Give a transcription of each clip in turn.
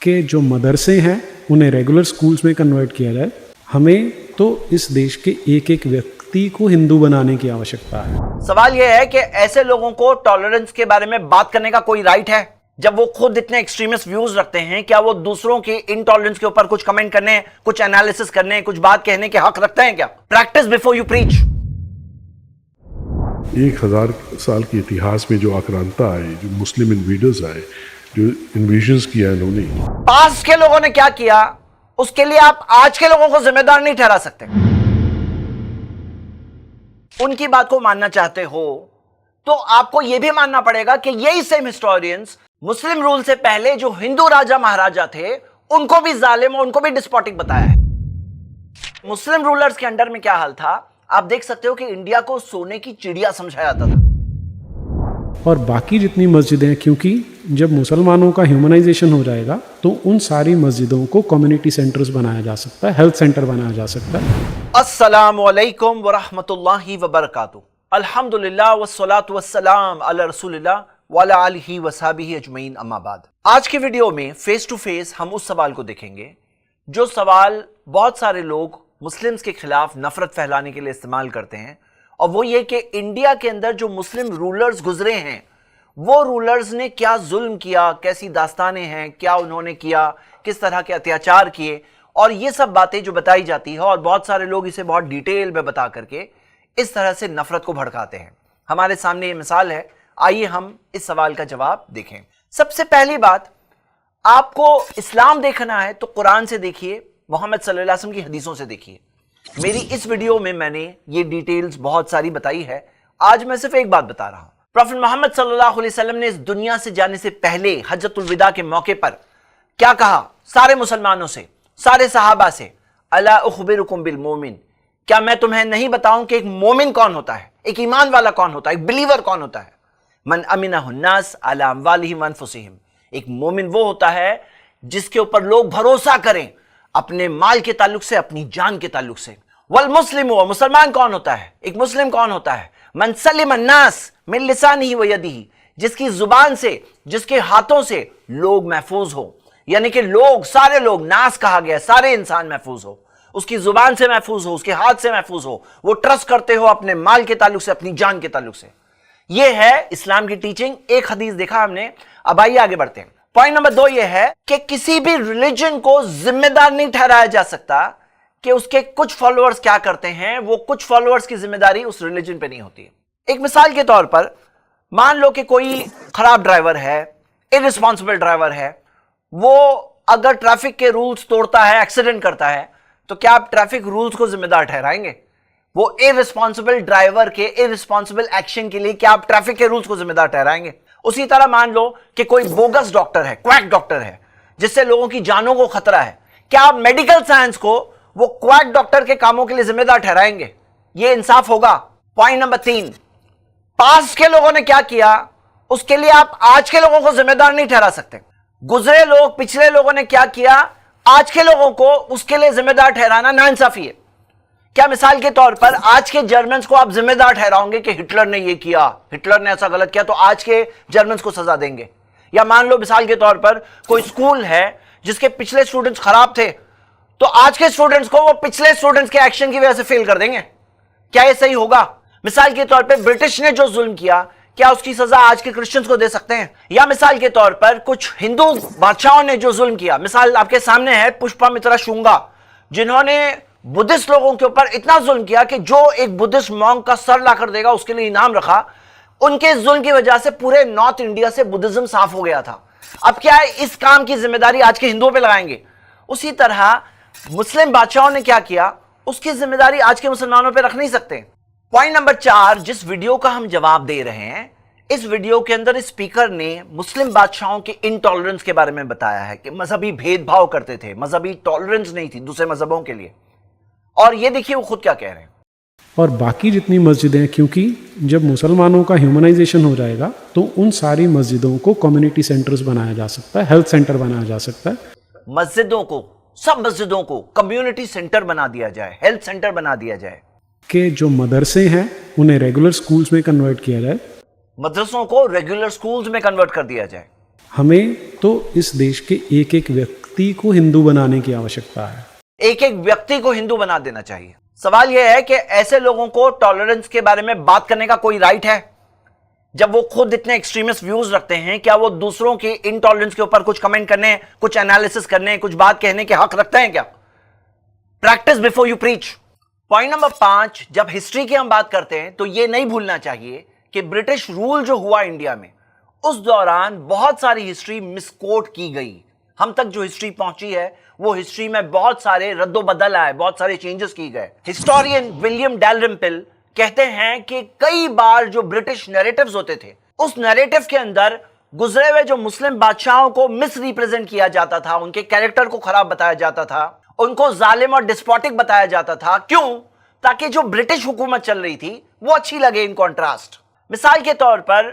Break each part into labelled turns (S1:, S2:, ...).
S1: कि जो मदरसे हैं उन्हें रेगुलर स्कूल्स में कन्वर्ट किया जाए। हमें तो इस देश के एक एक व्यक्ति को हिंदू बनाने की आवश्यकता है।
S2: सवाल यह है कि ऐसे लोगों को टॉलरेंस के बारे में बात करने का कोई राइट है? जब वो खुद इतने एक्सट्रीमिस्ट व्यूज रखते हैं, क्या वो दूसरों की इनटॉलरेंस के ऊपर कुछ कमेंट करने, कुछ एनालिसिस करने, कुछ बात कहने के हक रखते हैं क्या? Practice before you preach.
S3: 1000 साल के इतिहास में जो आक्रांता आए, जो मुस्लिम इन्वेडर्स आए, जो इन्वेजन्स किया इन्होंने,
S2: पास्ट के लोगों ने क्या किया उसके लिए आप आज के लोगों को जिम्मेदार नहीं ठहरा सकते। उनकी बात को मानना चाहते हो तो आपको यह भी मानना पड़ेगा कि यही सेम हिस्टोरियंस मुस्लिम रूल से पहले जो हिंदू राजा महाराजा थे उनको भी जालिम और उनको भी डिस्पोटिक बताया है। मुस्लिम रूलर्स के अंडर में क्या हाल था आप देख सकते हो कि इंडिया को सोने की चिड़िया समझा जाता था।
S1: और बाकी जितनी मस्जिदें हैं, क्योंकि जब मुसलमानों का ह्यूमनाइजेशन हो जाएगा तो उन सारी मस्जिदों को कम्युनिटी सेंटर्स बनाया जा सकता है, हेल्थ सेंटर बनाया जा सकता है।
S2: अस्सलामु अलैकुम व रहमतुल्लाहि व बरकातुहू। अल्हम्दुलिल्लाह वस्सलातु वस्सलाम अला रसूलिल्लाह व अला आलिहि व सहबिही अजमईन, अम्मा बाद। आज की वीडियो में फेस टू फेस हम उस सवाल को देखेंगे जो सवाल बहुत सारे लोग मुस्लिम्स के खिलाफ नफरत फैलाने के लिए इस्तेमाल करते हैं, और वो ये कि इंडिया के अंदर जो मुस्लिम रूलर्स गुजरे हैं वो रूलर्स ने क्या जुल्म किया, कैसी दास्तानें हैं, क्या उन्होंने किया, किस तरह के अत्याचार किए, और ये सब बातें जो बताई जाती है और बहुत सारे लोग इसे बहुत डिटेल में बता करके इस तरह से नफरत को भड़काते हैं। हमारे सामने ये मिसाल है, आइए हम इस सवाल का जवाब देखें। सबसे पहली बात, आपको इस्लाम देखना है तो कुरान से देखिए, मोहम्मद सल्लल्लाहु अलैहि वसल्लम की हदीसों से देखिए। मेरी इस वीडियो में मैंने ये डिटेल्स बहुत सारी बताई है, आज मैं सिर्फ एक बात बता रहा हूं। प्रॉफेट मोहम्मद सल्लल्लाहु अलैहि वसल्लम ने इस दुनिया से जाने से पहले हज्जतुल विदा के मौके पर क्या कहा सारे मुसलमानों से, सारे सहाबा से, अला उखबिरुकुम बिल मोमिन, क्या मैं तुम्हें नहीं बताऊं कि एक मोमिन कौन होता है, एक ईमान वाला कौन होता है, एक बिलीवर कौन होता है? मन अमिनहुन्नास अला अमवालिहिम व अनफुसिहिम, एक मोमिन वो होता है जिसके ऊपर लोग भरोसा करें अपने माल के ताल्लुक से, अपनी जान के ताल्लुक से। वल मुस्लिम, मुसलमान कौन होता है, एक मुस्लिम कौन होता है? मन सलिम अन्नास मिन लिसानिही व यदिही, जिसकी जुबान से, जिसके हाथों से लोग महफूज हो, यानी कि लोग, सारे लोग, नास कहा गया, सारे इंसान महफूज हो, उसकी जुबान से महफूज हो, उसके हाथ से महफूज हो, वो ट्रस्ट करते हो अपने माल के ताल्लुक से, अपनी जान के ताल्लुक से। ये है इस्लाम की टीचिंग। एक हदीस देखा हमने, अब आइए आगे बढ़ते हैं। पॉइंट नंबर 2 यह है कि किसी भी रिलीजन को जिम्मेदार नहीं ठहराया जा सकता कि उसके कुछ फॉलोअर्स क्या करते हैं, वो कुछ फॉलोअर्स की जिम्मेदारी उस रिलीजन पे नहीं होती है। एक मिसाल के तौर पर मान लो कि कोई खराब ड्राइवर है, इररिस्पॉन्सिबल ड्राइवर है, वो अगर ट्रैफिक के रूल्स तोड़ता है, एक्सीडेंट करता है, तो क्या आप ट्रैफिक रूल्स को जिम्मेदार ठहराएंगे? वो इररिस्पॉन्सिबल ड्राइवर के इररिस्पॉन्सिबल एक्शन के लिए क्या आप ट्रैफिक के रूल्स को जिम्मेदार ठहराएंगे? उसी तरह मान लो कि कोई बोगस डॉक्टर है, क्वैक डॉक्टर है, जिससे लोगों की जानों को खतरा है, क्या आप मेडिकल साइंस को वो क्वैक डॉक्टर के कामों के लिए जिम्मेदार ठहराएंगे? ये इंसाफ होगा? पॉइंट नंबर 3, पास्ट के लोगों ने क्या किया उसके लिए आप आज के लोगों को जिम्मेदार नहीं ठहरा सकते। गुजरे लोग, पिछले लोगों ने क्या किया, आज के लोगों को उसके लिए जिम्मेदार ठहराना नाइंसाफी है। क्या मिसाल के तौर पर आज के जर्मन्स को आप जिम्मेदार ठहराओगे कि हिटलर ने ये किया, हिटलर ने ऐसा गलत किया, तो आज के जर्मन्स को सजा देंगे? या मान लो मिसाल के तौर पर कोई स्कूल है जिसके पिछले स्टूडेंट्स खराब थे, तो आज के स्टूडेंट्स को वो पिछले स्टूडेंट्स के एक्शन की वजह से फेल कर देंगे? क्या ये सही होगा? मिसाल के तौर पर ब्रिटिश ने जो जुल्म किया, क्या उसकी सजा आज के क्रिश्चियंस को दे सकते हैं? या मिसाल के तौर पर कुछ हिंदू बादशाहों ने जो जुल्म किया, मिसाल आपके सामने है पुष्पामित्रा शुंगा, जिन्होंने बुद्धिस्ट लोगों के ऊपर इतना जुल्म किया कि जो एक बुद्धिस्ट मॉन्क का सर लाकर देगा उसके लिए इनाम रखा। उनके जुल्म की वजह से पूरे नॉर्थ इंडिया से बुद्धिज्म साफ हो गया था। अब क्या है, इस काम की जिम्मेदारी आज के हिंदुओं पे लगाएंगे? उसी तरह मुस्लिम बादशाहों ने क्या किया उसकी जिम्मेदारी आज के मुसलमानों पे रख नहीं सकते। पॉइंट नंबर 4, जिस वीडियो का हम जवाब दे रहे हैं, इस वीडियो के अंदर स्पीकर ने मुस्लिम बादशाहों के इनटॉलरेंस के बारे में बताया है कि मजहबी भेदभाव करते थे, मजहबी टॉलरेंस नहीं थी दूसरे मजहबों के लिए। और ये देखिए वो खुद क्या कह रहे हैं।
S1: और बाकी जितनी मस्जिदें हैं, क्योंकि जब मुसलमानों का ह्यूमनाइजेशन हो जाएगा तो उन सारी मस्जिदों को कम्युनिटी सेंटर्स बनाया जा सकता है, हेल्थ सेंटर बनाया जा सकता है।
S2: मस्जिदों को, सब मस्जिदों को कम्युनिटी सेंटर बना दिया जाए, हेल्थ सेंटर बना दिया जाए।
S1: कि जो मदरसे हैं उन्हें रेगुलर स्कूल्स में कन्वर्ट किया जाए,
S2: मदरसों को रेगुलर स्कूल्स में कन्वर्ट कर दिया जाए।
S1: हमें तो इस देश के एक एक व्यक्ति को हिंदू बनाने की आवश्यकता है।
S2: एक एक व्यक्ति को हिंदू बना देना चाहिए। सवाल यह है कि ऐसे लोगों को टॉलरेंस के बारे में बात करने का कोई राइट है? जब वो खुद इतने एक्सट्रीमिस्ट व्यूज रखते हैं, क्या वो दूसरों की इनटॉलरेंस के ऊपर कुछ कमेंट करने, कुछ एनालिसिस करने, कुछ बात कहने के हक रखते हैं क्या? Practice before you preach. Point number 5, जब हिस्ट्री की हम बात करते हैं तो यह नहीं भूलना चाहिए कि ब्रिटिश रूल जो हुआ इंडिया में, उस दौरान बहुत सारी हिस्ट्री मिसकोट की गई। हम तक जो हिस्ट्री पहुंची है वो हिस्ट्री में बहुत सारे रद्दोबदल आए, बहुत सारे चेंजेस किए गए। हिस्टोरियन विलियम डैलरिम्पल कहते हैं कि कई बार जो ब्रिटिश नैरेटिव्स होते थे, उस नैरेटिव के अंदर गुजरे हुए जो मुस्लिम बादशाहों को मिस रिप्रेजेंट किया जाता था, उनके कैरेक्टर को खराब बताया जाता था, उनको जालिम और डिस्पोटिक बताया जाता था। क्यों? ताकि जो ब्रिटिश हुकूमत चल रही थी वो अच्छी लगे इन कॉन्ट्रास्ट। मिसाल के तौर पर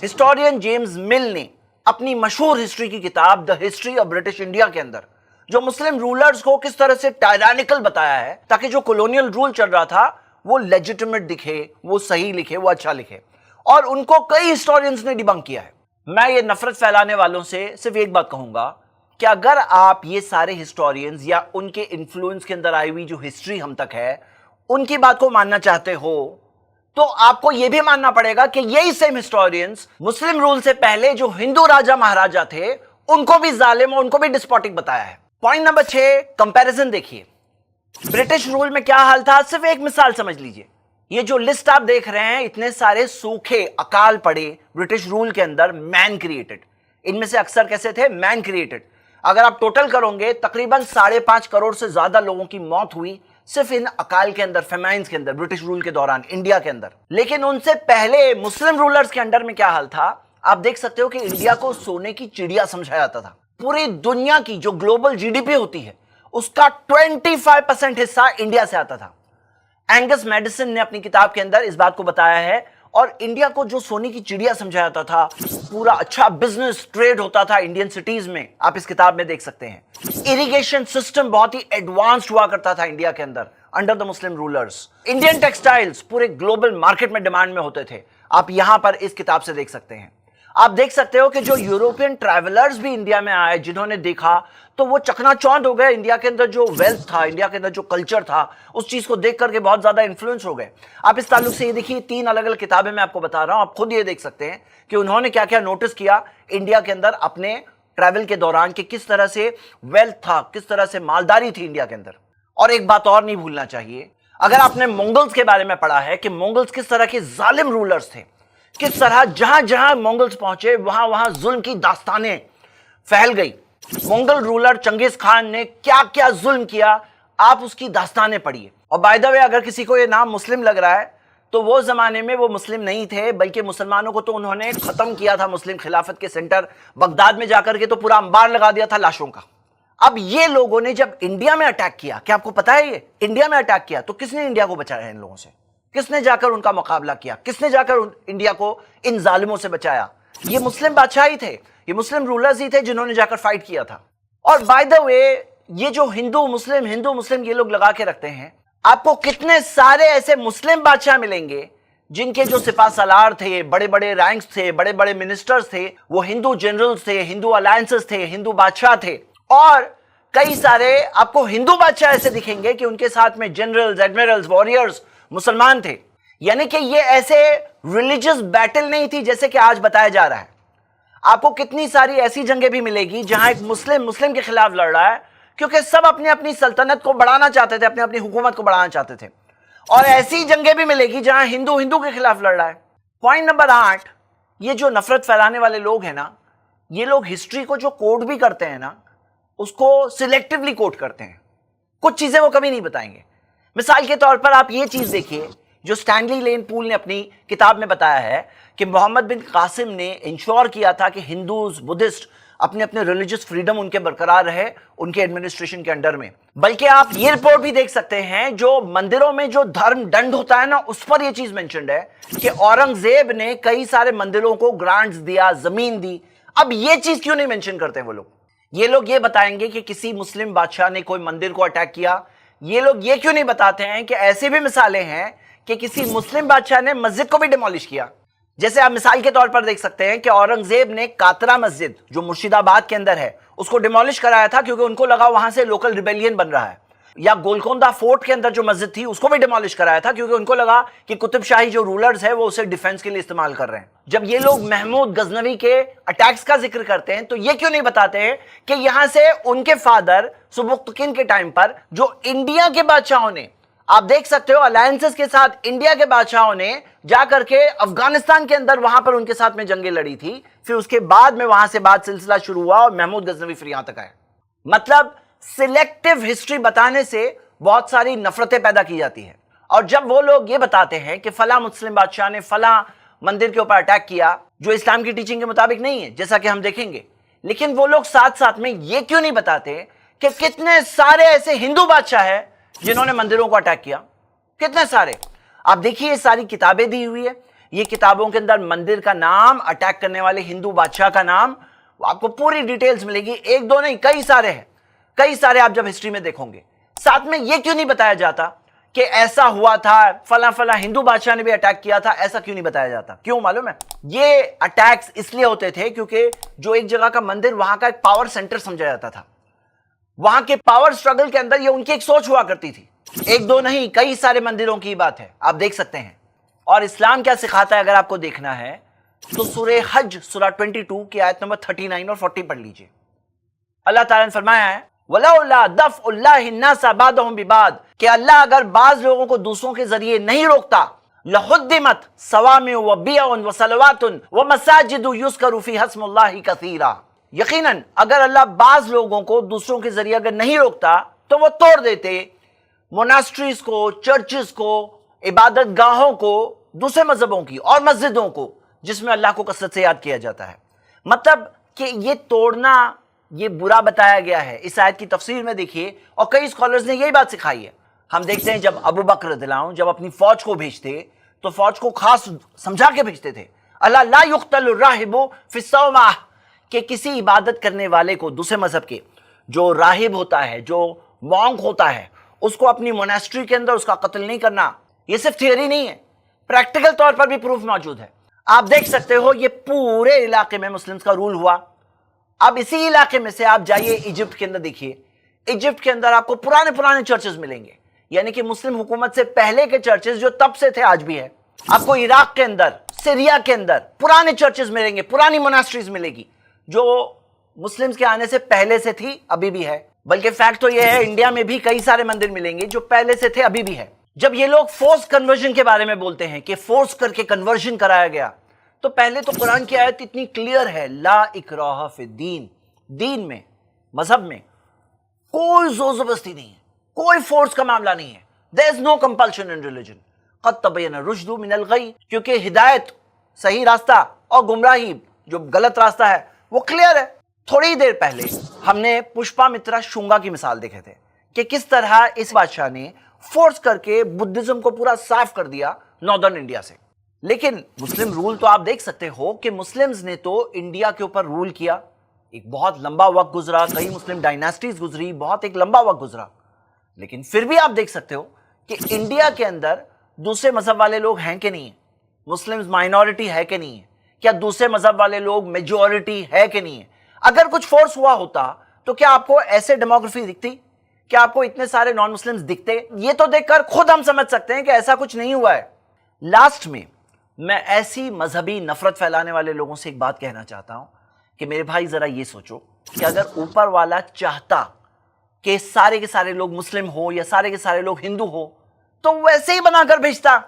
S2: हिस्टोरियन जेम्स मिल ने अपनी मशहूर हिस्ट्री की किताब the history of British India के अंदर जो मुस्लिम रूलर्स को किस तरह से टायरानिकल बताया है, ताकि जो कॉलोनियल रूल चल रहा था वो लेजिटिमेट दिखे, वो सही लिखे, वो अच्छा लिखे, और उनको कई हिस्टोरियंस ने डिबंक किया है। मैं ये नफरत फैलाने वालों से सिर्फ एक बात कहूंगा कि अगर आप ये सारे हिस्टोरियंस या उनके इन्फ्लुएंस के अंदर आई हुई जो हिस्ट्री हम तक है, उनकी बात को मानना चाहते हो, तो आपको यह भी मानना पड़ेगा कि यही सेम हिस्टोरियंस मुस्लिम रूल से पहले जो हिंदू राजा महाराजा थे, उनको भी जालिम और उनको भी डिस्पोटिक बताया है। पॉइंट नंबर 6, कंपैरिजन देखिए। ब्रिटिश रूल में क्या हाल था, सिर्फ एक मिसाल समझ लीजिए। ये जो लिस्ट आप देख रहे हैं, इतने सारे सूखे अकाल पड़े ब्रिटिश रूल के अंदर, मैन क्रिएटेड। इनमें से अक्सर कैसे थे? Man created. अगर आप टोटल करोगे तकरीबन 5.5 करोड़ से ज्यादा लोगों की मौत हुई सिर्फ इन अकाल के अंदर, फेमाइन्स के अंदर, ब्रिटिश रूल के दौरान इंडिया के अंदर। लेकिन उनसे पहले मुस्लिम रूलर्स के अंडर में क्या हाल था, आप देख सकते हो कि इंडिया को सोने की चिड़िया समझा जाता था। पूरी दुनिया की जो ग्लोबल जीडीपी होती है उसका 25% हिस्सा इंडिया से आता था। एंगस मैडिसन ने अपनी किताब के अंदर इस बात को बताया है, और इंडिया को जो सोने की चिड़िया समझा जाता था, पूरा अच्छा बिजनेस ट्रेड होता था इंडियन सिटीज में, आप इस किताब में देख सकते हैं। इरिगेशन सिस्टम बहुत ही एडवांस्ड हुआ करता था इंडिया के अंदर under the Muslim rulers. Indian textiles पूरे ग्लोबल मार्केट में डिमांड में होते थे, आप यहां पर इस किताब से देख सकते हैं। आप देख सकते हो कि जो यूरोपियन ट्रैवलर्स भी इंडिया में आए, जिन्होंने देखा तो वो चकनाचौंध हो गए। इंडिया के अंदर जो वेल्थ था, इंडिया के अंदर जो कल्चर था, उस चीज को देख करके बहुत ज्यादा इन्फ्लुएंस हो गए। आप इस ताल्लुक से ये देखिए, 3 अलग अलग किताबें मैं आपको बता रहा हूं, आप खुद ये देख सकते हैं कि उन्होंने क्या क्या नोटिस किया इंडिया के अंदर अपने ट्रैवल के दौरान, कि किस तरह से वेल्थ था, किस तरह से मालदारी थी इंडिया के अंदर। और एक बात और नहीं भूलना चाहिए, अगर आपने मंगोल्स के बारे में पढ़ा है कि मंगोल्स किस तरह के जालिम रूलर्स थे, किस तरह जहां जहां मंगोल्स पहुंचे वहां वहां जुल्म की दास्तानें फैल गई। मंगोल रूलर चंगेज खान ने क्या क्या जुल्म किया, आप उसकी दास्तानें पढ़िए। और बाय द वे, अगर किसी को ये नाम मुस्लिम लग रहा है तो वो जमाने में वो मुस्लिम नहीं थे, बल्कि मुसलमानों को तो उन्होंने खत्म किया था। मुस्लिम खिलाफत के सेंटर बगदाद में जाकर के तो पूरा अंबार लगा दिया था लाशों का। अब ये लोगों ने जब इंडिया में अटैक किया, क्या आपको पता है ये इंडिया में अटैक किया, तो किसने इंडिया को बचाया है इन लोगों से? किसने जाकर उनका मुकाबला किया? किसने जाकर इंडिया को इन जालिमों से बचाया? ये मुस्लिम बादशाह ही थे, ये मुस्लिम रूलर्स ही थे जिन्होंने जाकर फाइट किया था। और बाय द वे, ये जो हिंदू मुस्लिम ये लोग लगा के रखते हैं, आपको कितने सारे ऐसे मुस्लिम बादशाह मिलेंगे जिनके जो सिपा सलार थे, बड़े बड़े रैंक्स थे, बड़े बड़े मिनिस्टर्स थे, वो हिंदू जनरल्स थे, हिंदू अलायंसेस थे, हिंदू बादशाह थे। और कई सारे आपको हिंदू बादशाह ऐसे दिखेंगे कि उनके साथ में जनरल्स, एडमिरल्स, वॉरियर्स मुसलमान थे। यानी कि ये ऐसे रिलीजियस बैटल नहीं थी जैसे कि आज बताया जा रहा है। आपको कितनी सारी ऐसी जंगें भी मिलेगी जहां एक मुस्लिम के खिलाफ लड़ रहा है, क्योंकि सब अपनी अपनी सल्तनत को बढ़ाना चाहते थे, अपनी अपनी हुकूमत को बढ़ाना चाहते थे। और ऐसी जंगें भी मिलेगी जहां हिंदू के खिलाफ लड़ रहा है। पॉइंट नंबर 8, ये जो नफरत फैलाने वाले लोग हैं ना, ये लोग हिस्ट्री को जो कोड भी करते हैं ना, उसको सिलेक्टिवली कोड करते हैं। कुछ चीजें वो कभी नहीं बताएंगे। मिसाल के तौर पर आप ये चीज देखिए, जो स्टैनली लेन पूल ने अपनी किताब में बताया है कि मोहम्मद बिन कासिम ने इंश्योर किया था कि हिंदूज, बुद्धिस्ट अपने अपने रिलीजियस फ्रीडम उनके बरकरार रहे उनके एडमिनिस्ट्रेशन के अंडर में। बल्कि आप ये रिपोर्ट भी देख सकते हैं, जो मंदिरों में जो धर्म दंड होता है ना, उस पर यह चीज मेंशन्ड है कि औरंगजेब ने कई सारे मंदिरों को ग्रांट्स दिया, जमीन दी। अब ये चीज क्यों नहीं मेंशन करते वो लोग? ये लोग ये बताएंगे कि किसी मुस्लिम बादशाह ने कोई मंदिर को अटैक किया। ये लोग ये क्यों नहीं बताते हैं कि ऐसे भी मिसालें हैं कि किसी मुस्लिम बादशाह ने मस्जिद को भी डिमोलिश किया। जैसे आप मिसाल के तौर पर देख सकते हैं कि औरंगजेब ने कातरा मस्जिद जो मुर्शिदाबाद के अंदर है उसको डिमोलिश कराया था क्योंकि उनको लगा वहां से लोकल रिबेलियन बन रहा है। या गोलकोंडा फोर्ट के अंदर जो मस्जिद थी उसको भी डिमोलिश कराया था क्योंकि उनको लगा कि कुतुब शाही जो रूलर्स है वो उसे डिफेंस के लिए इस्तेमाल कर रहे हैं। जब ये लोग महमूद गजनवी के अटैक्स का जिक्र करते हैं तो ये क्यों नहीं बताते हैं कि यहां से उनके फादर सुबुक्तकिन के टाइम पर जो इंडिया के बादशाहों ने, आप देख सकते हो अलायंसेस के साथ इंडिया के बादशाहों ने जाकर के अफगानिस्तान के अंदर वहां पर उनके साथ में जंगें लड़ी थी, फिर उसके बाद में वहां से बाद सिलसिला शुरू हुआ और महमूद गजनवी फिर यहां तक आए। मतलब सिलेक्टिव हिस्ट्री बताने से बहुत सारी नफरतें पैदा की जाती है। और जब वो लोग ये बताते हैं कि फला मुस्लिम बादशाह ने फला मंदिर के ऊपर अटैक किया जो इस्लाम की टीचिंग के मुताबिक नहीं है, जैसा कि हम देखेंगे, लेकिन वो लोग साथ साथ में ये क्यों नहीं बताते कि कितने सारे ऐसे हिंदू बादशाह हैं जिन्होंने मंदिरों को अटैक किया, कितने सारे। आप देखिए सारी किताबें दी हुई है, ये किताबों के अंदर मंदिर का नाम, अटैक करने वाले हिंदू बादशाह का नाम, आपको पूरी डिटेल्स मिलेगी। एक दो नहीं, कई सारे हैं, कई सारे आप जब हिस्ट्री में देखोगे। साथ में यह क्यों नहीं बताया जाता कि ऐसा हुआ था, फला फला हिंदू बादशाह ने भी अटैक किया था, ऐसा क्यों नहीं बताया जाता? क्यों मालूम है? ये अटैक्स इसलिए होते थे क्योंकि जो एक जगह का मंदिर वहां का एक पावर सेंटर समझा जाता था, वहां के पावर स्ट्रगल के अंदर ये उनकी एक सोच हुआ करती थी। एक दो नहीं, कई सारे मंदिरों की बात है, आप देख सकते हैं। और इस्लाम क्या सिखाता है अगर आपको देखना है तो सूरह हज सूरह 22 की आयत नंबर 39 और 40 पढ़ लीजिए। अल्लाह ताला ने फरमाया है वलौला दफ़उल्लाहि अन्नासा बादहुम बिबाद, कि अल्लाह अगर बाज लोगों को दूसरों के जरिए नहीं रोकता, लहुद्दिमत सवामिउ व बियउन व सलवातुन व मसाजिदु युज़करु फीहा इस्मुल्लाहि कसीरा। यकीनन अगर अल्लाह बाज लोगों को दूसरों के जरिए अगर नहीं रोकता तो वो तोड़ देते मोनास्ट्रीज को, चर्चेस को, इबादत गाहों को, दूसरे मजहबों की और मस्जिदों को जिसमें अल्लाह को कसरत से याद किया जाता है। मतलब कि ये तोड़ना ये बुरा बताया गया है। इस आयत की तफसीर में देखिए, और कई स्कॉलर्स ने यही बात सिखाई है। हम देखते हैं जब अबू बकर रज़ियल्लाहु जब अपनी फौज को भेजते तो फौज को खास समझा के भेजते थे, अल्लाह ला युक्तलु राहिबु फी सौमा, कि किसी इबादत करने वाले को दूसरे मजहब के जो राहिब होता है, जो मॉन्क होता है, उसको अपनी मोनेस्ट्री के अंदर उसका कत्ल नहीं करना। ये सिर्फ थियरी नहीं है, प्रैक्टिकल तौर पर भी प्रूफ मौजूद है। आप देख सकते हो ये पूरे इलाके में मुस्लिम्स का रूल हुआ। अब इसी इलाके में से आप जाइए इजिप्ट के अंदर, देखिए इजिप्ट के अंदर आपको पुराने पुराने चर्चेस मिलेंगे, यानी कि मुस्लिम हुकूमत से पहले के चर्चेस जो तब से थे आज भी है। आपको इराक के अंदर, सीरिया के अंदर पुराने चर्चेस मिलेंगे, पुरानी मोनास्ट्रीज मिलेगी जो मुस्लिम्स के आने से पहले से थी, अभी भी है। बल्कि फैक्ट तो यह है इंडिया में भी कई सारे मंदिर मिलेंगे जो पहले से थे, अभी भी है। जब ये लोग फोर्स कन्वर्जन के बारे में बोलते हैं कि फोर्स करके कन्वर्जन कराया गया, तो पहले तो कुरान की आयत इतनी क्लियर है, ला इकराह फिद्दीन, दीन में, मजहब में कोई जोर जबरदस्ती नहीं है, कोई फोर्स का मामला नहीं है। There is no compulsion in religion, क़द तबय्यना रुश्दु मिनल गई, क्योंकि हिदायत सही रास्ता और गुमराही जो गलत रास्ता है वो क्लियर है। थोड़ी देर पहले हमने पुष्पामित्रा शुंगा की मिसाल देखे थे कि किस तरह इस बादशाह ने फोर्स करके बुद्धिज्म को पूरा साफ कर दिया नॉर्दर्न इंडिया से। लेकिन मुस्लिम रूल तो आप देख सकते हो कि मुस्लिम्स ने तो इंडिया के ऊपर रूल किया, एक बहुत लंबा वक्त गुजरा, कई मुस्लिम डायनास्टीज गुजरी, बहुत एक लंबा वक्त गुजरा। लेकिन फिर भी आप देख सकते हो कि इंडिया के अंदर दूसरे मजहब वाले लोग हैं कि नहीं है, मुस्लिम्स माइनॉरिटी है कि नहीं है, क्या दूसरे मजहब वाले लोग मेजॉरिटी है कि नहीं है। अगर कुछ फोर्स हुआ होता तो क्या आपको ऐसे डेमोग्राफी दिखती, क्या आपको इतने सारे नॉन मुस्लिम्स दिखते? ये तो देखकर खुद हम समझ सकते हैं कि ऐसा कुछ नहीं हुआ है। लास्ट में मैं ऐसी मजहबी नफरत फैलाने वाले लोगों से एक बात कहना चाहता हूं कि मेरे भाई जरा ये सोचो कि अगर ऊपर वाला चाहता कि सारे के सारे लोग मुस्लिम हो या सारे के सारे लोग हिंदू हो तो वैसे ही बनाकर भेजता।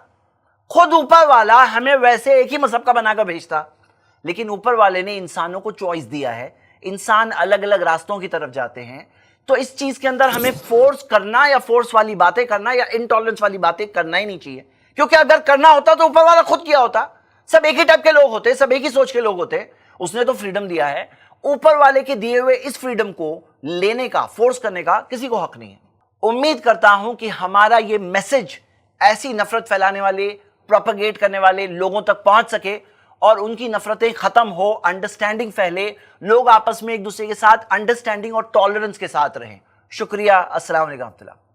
S2: खुद ऊपर वाला हमें वैसे एक ही मजहब का बनाकर भेजता, लेकिन ऊपर वाले ने इंसानों को चॉइस दिया है, इंसान अलग अलग रास्तों की तरफ जाते हैं। तो इस चीज के अंदर हमें फोर्स करना या फोर्स वाली बातें करना या इनटॉलरेंस वाली बातें करना ही नहीं चाहिए, क्योंकि अगर करना होता तो ऊपर वाला खुद किया होता। सब एक ही टाइप के लोग होते, सब एक ही सोच के लोग होते। उसने तो फ्रीडम दिया है, ऊपर वाले के दिए हुए इस फ्रीडम को लेने का, फोर्स करने का किसी को हक नहीं है। उम्मीद करता हूं कि हमारा ये मैसेज ऐसी नफरत फैलाने वाले, प्रोपेगेट करने वाले लोगों तक पहुंच सके और उनकी नफरतें खत्म हो, अंडरस्टैंडिंग फैले, लोग आपस में एक दूसरे के साथ अंडरस्टैंडिंग और टॉलरेंस के साथ रहें। शुक्रिया। अस्सलाम वालेकुम।